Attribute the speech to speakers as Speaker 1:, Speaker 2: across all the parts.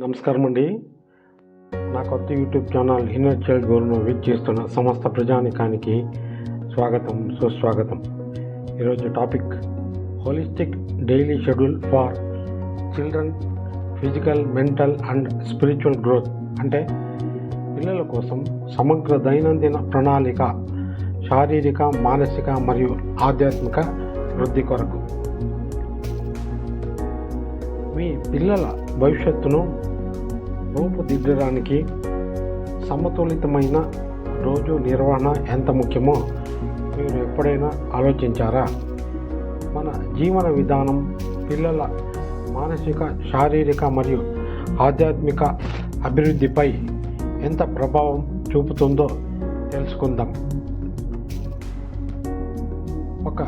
Speaker 1: నమస్కారం అండి. నా కొత్త యూట్యూబ్ ఛానల్ ఇన్నర్ చైల్డ్ గురును వీక్షిస్తున్న సమస్త ప్రజానికానికి స్వాగతం, సుస్వాగతం. ఈరోజు topic holistic daily schedule for children physical, mental and spiritual growth. అంటే పిల్లల కోసం సమగ్ర దైనందిన ప్రణాళిక, శారీరక, మానసిక మరియు ఆధ్యాత్మిక వృద్ధి కొరకు. మీ పిల్లల భవిష్యత్తును రూపుదిద్దడానికి సమతులితమైన రోజు నిర్వహణ ఎంత ముఖ్యమో మీరు ఎప్పుడైనా ఆలోచించారా? మన జీవన విధానం పిల్లల మానసిక, శారీరక మరియు ఆధ్యాత్మిక అభివృద్ధిపై ఎంత ప్రభావం చూపుతుందో తెలుసుకుందాం. ఒక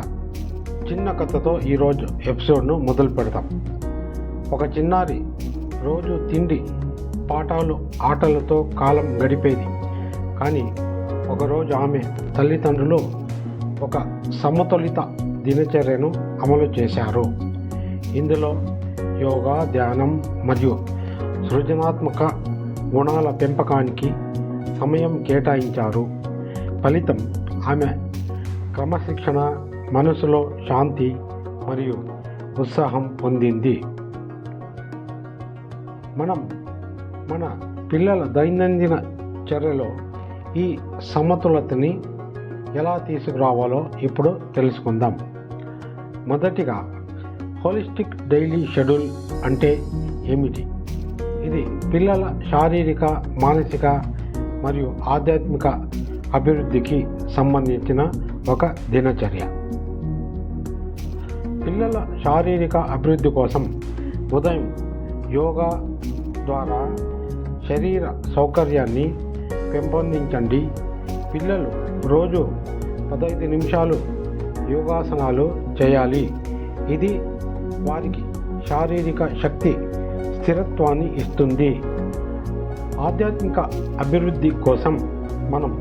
Speaker 1: చిన్న కథతో ఈరోజు ఎపిసోడ్ను మొదలు పెడతాం. ఒక చిన్నారి రోజు తిండి, పాఠాలు, ఆటలతో కాలం గడిపేది. కానీ ఒకరోజు ఆమె తల్లిదండ్రులు ఒక సమతులిత దినచర్యను అమలు చేశారు. ఇందులో యోగా, ధ్యానం మరియు సృజనాత్మక గుణాల పెంపకానికి సమయం కేటాయించారు. ఫలితం ఆమె క్రమశిక్షణ, మనసులో శాంతి మరియు ఉత్సాహం పొందింది. మనం మన పిల్లల దైనందిన చర్యలో ఈ సమతులతని ఎలా తీసుకురావాలో ఇప్పుడు తెలుసుకుందాం. మొదటిగా, హోలిస్టిక్ డైలీ షెడ్యూల్ అంటే ఏమిటి? ఇది పిల్లల శారీరక, మానసిక మరియు ఆధ్యాత్మిక అభివృద్ధికి సంబంధించిన ఒక దినచర్య. పిల్లల శారీరక అభివృద్ధి కోసం ఉదయం యోగా ద్వారా శరీర సౌకర్యాన్ని పెంపొందించండి. పిల్లలు రోజు 15 నిమిషాలు యోగాసనాలు చేయాలి. ఇది వారికి శారీరక శక్తి, స్థిరత్వాన్ని ఇస్తుంది. ఆధ్యాత్మిక అభివృద్ధి కోసం మనం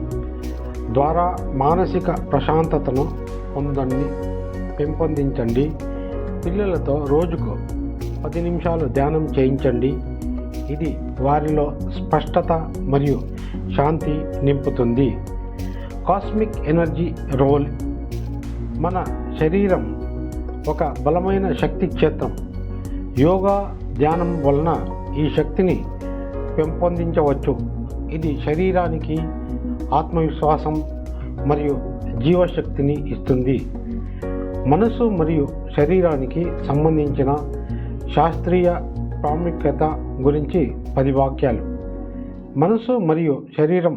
Speaker 1: ద్వారా మానసిక ప్రశాంతతను పెంపొందించండి. పిల్లలతో రోజుకు 10 నిమిషాలు ధ్యానం చేయించండి. ఇది వారిలో స్పష్టత మరియు శాంతి నింపుతుంది. Cosmic energy role. మన శరీరం ఒక బలమైన శక్తి క్షేత్రం. యోగా, ధ్యానం వలన ఈ శక్తిని పెంపొందించవచ్చు. ఇది శరీరానికి ఆత్మవిశ్వాసం మరియు జీవశక్తిని ఇస్తుంది. మనసు మరియు శరీరానికి సంబంధించిన శాస్త్రీయ ప్రాముఖ్యత గురించి 10 వాక్యాలు. మనసు మరియు శరీరం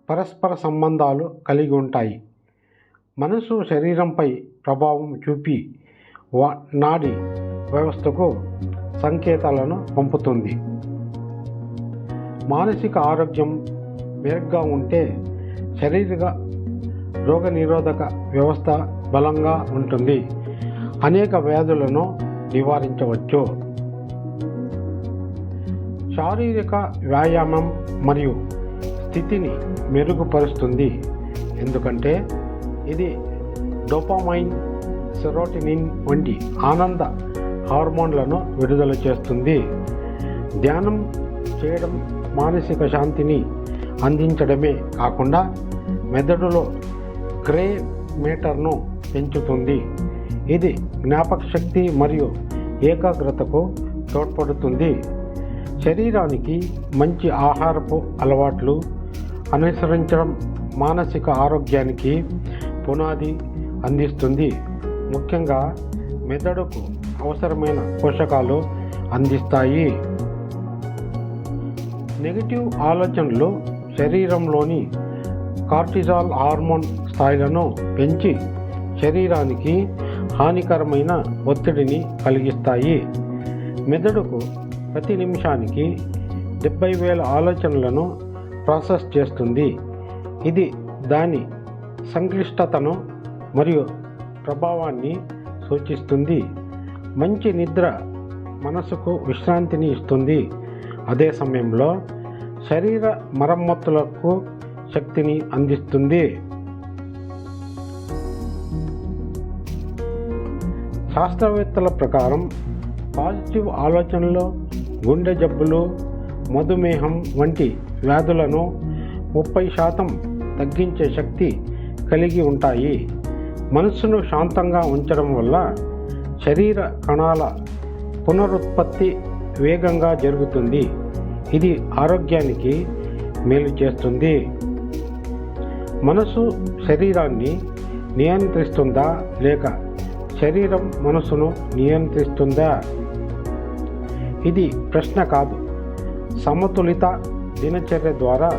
Speaker 1: పరస్పర సంబంధాలు కలిగి ఉంటాయి. మనసు శరీరంపై ప్రభావం చూపి నాడీ వ్యవస్థకు సంకేతాలను పంపుతుంది. మానసిక ఆరోగ్యం మెరుగ్గా ఉంటే శారీరక రోగనిరోధక వ్యవస్థ బలంగా ఉంటుంది. అనేక వ్యాధులను నివారించవచ్చు. శారీరక వ్యాయామం మరియు స్థితిని మెరుగుపరుస్తుంది. ఎందుకంటే ఇది డోపామైన్, సెరోటోనిన్ వంటి ఆనంద హార్మోన్లను విడుదల చేస్తుంది. ధ్యానం చేయడం మానసిక శాంతిని అందించడమే కాకుండా మెదడులో గ్రే మేటర్ను పెంచుతుంది. ఇది జ్ఞాపకశక్తి మరియు ఏకాగ్రతకు తోడ్పడుతుంది. శరీరానికి మంచి ఆహారపు అలవాట్లు అనుసరించడం మానసిక ఆరోగ్యానికి పునాది అందిస్తుంది. ముఖ్యంగా మెదడుకు అవసరమైన పోషకాలు అందిస్తాయి. నెగటివ్ ఆలోచనలు శరీరంలోని కార్టిజాల్ హార్మోన్ స్థాయిలను పెంచి శరీరానికి హానికరమైన ఒత్తిడిని కలిగిస్తాయి. మెదడుకు ప్రతి నిమిషానికి 70,000 ఆలోచనలను ప్రాసెస్ చేస్తుంది. ఇది దాని సంక్లిష్టతను మరియు ప్రభావాన్ని సూచిస్తుంది. మంచి నిద్ర మనసుకు విశ్రాంతిని ఇస్తుంది. అదే సమయంలో శరీర మరమ్మతులకు శక్తిని అందిస్తుంది. శాస్త్రవేత్తల ప్రకారం పాజిటివ్ ఆలోచనలు గుండె జబ్బులు, మధుమేహం వంటి వ్యాధులను 30% తగ్గించే శక్తి కలిగి ఉంటాయి. మనస్సును శాంతంగా ఉంచడం వల్ల శరీర కణాల పునరుత్పత్తి వేగంగా జరుగుతుంది. ఇది ఆరోగ్యానికి మేలు చేస్తుంది. మనసు శరీరాన్ని నియంత్రిస్తుందా లేక శరీరం మనసును నియంత్రిస్తుందా? ఇది ప్రశ్న కాదు. సమతులిత దినచర్య ద్వారా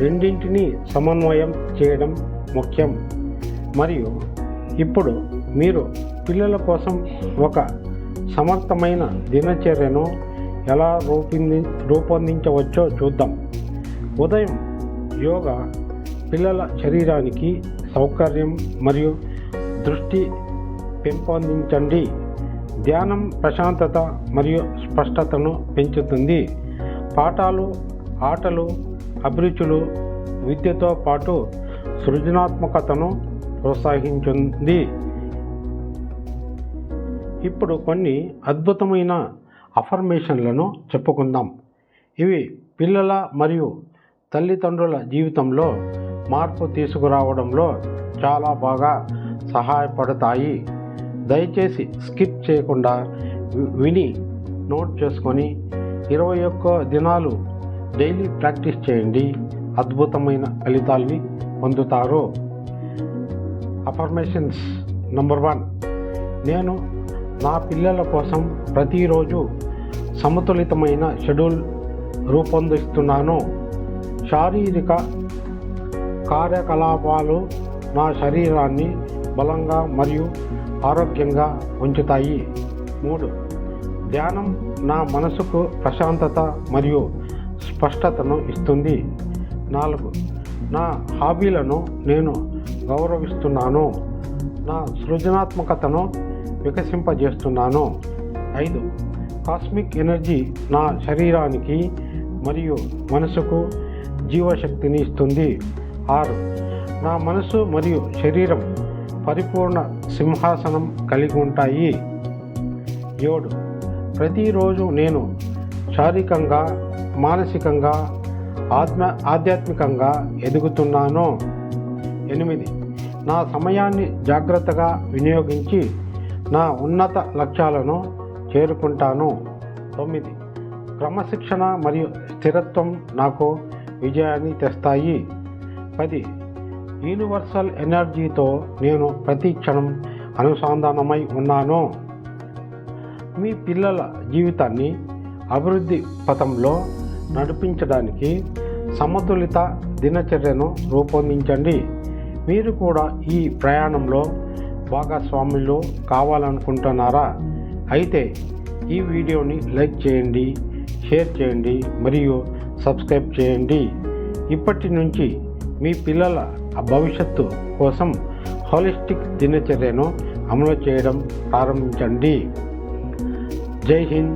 Speaker 1: రెండింటినీ సమన్వయం చేయడం ముఖ్యం. మరియు ఇప్పుడు మీరు పిల్లల కోసం ఒక సమర్థమైన దినచర్యను ఎలా రూపొందించవచ్చో చూద్దాం. ఉదయం యోగా పిల్లల శరీరానికి సౌకర్యం మరియు దృష్టి పెంపొందించండి. ధ్యానం ప్రశాంతత మరియు స్పష్టతను పెంచుతుంది. పాఠాలు, ఆటలు, అభిరుచులు విద్యతో పాటు సృజనాత్మకతను ప్రోత్సహించుంది. ఇప్పుడు కొన్ని అద్భుతమైన అఫర్మేషన్లను చెప్పుకుందాం. ఇవి పిల్లల మరియు తల్లిదండ్రుల జీవితంలో మార్పు తీసుకురావడంలో చాలా బాగా సహాయపడతాయి. దయచేసి స్కిప్ చేయకుండా విని నోట్ చేసుకొని 21 దినాలు డైలీ ప్రాక్టీస్ చేయండి. అద్భుతమైన ఫలితాల్ని పొందుతారు. Affirmations number 1. నేను నా పిల్లల కోసం ప్రతిరోజు సమతులితమైన షెడ్యూల్ రూపొందిస్తున్నాను. శారీరక కార్యకలాపాలు నా శరీరాన్ని బలంగా మరియు ఆరోగ్యంగా ఉంచుతాయి. 3. ధ్యానం నా మనసుకు ప్రశాంతత మరియు స్పష్టతను ఇస్తుంది. 4. నా హాబీలను నేను గౌరవిస్తున్నాను. నా సృజనాత్మకతను వికసింపజేస్తున్నాను. 5. కాస్మిక్ ఎనర్జీ నా శరీరానికి మరియు మనసుకు జీవశక్తిని ఇస్తుంది. 6. నా మనసు మరియు శరీరం పరిపూర్ణ సింహాసనం కలిగి ఉంటాయి. 7. ప్రతిరోజు నేను శారీరకంగా, మానసికంగా, ఆధ్యాత్మికంగా ఎదుగుతున్నాను. 8. నా సమయాన్ని జాగ్రత్తగా వినియోగించి నా ఉన్నత లక్ష్యాలను చేరుకుంటాను. 9. క్రమశిక్షణ మరియు స్థిరత్వం నాకు విజయాన్ని తెస్తాయి. 10. యూనివర్సల్ ఎనర్జీతో నేను ప్రతి క్షణం అనుసంధానమై ఉన్నాను. మీ పిల్లల జీవితాన్ని అభివృద్ధి పథంలో నడిపించడానికి సమతులిత దినచర్యను రూపొందించండి. మీరు కూడా ఈ ప్రయాణంలో భాగస్వాములు కావాలనుకుంటున్నారా? అయితే ఈ వీడియోని లైక్ చేయండి, షేర్ చేయండి మరియు సబ్స్క్రైబ్ చేయండి. ఇప్పటి నుంచి మీ పిల్లల భవిష్యత్తు కోసం హోలిస్టిక్ దినచర్యను అమలు చేయడం ప్రారంభించండి. జై హింద్.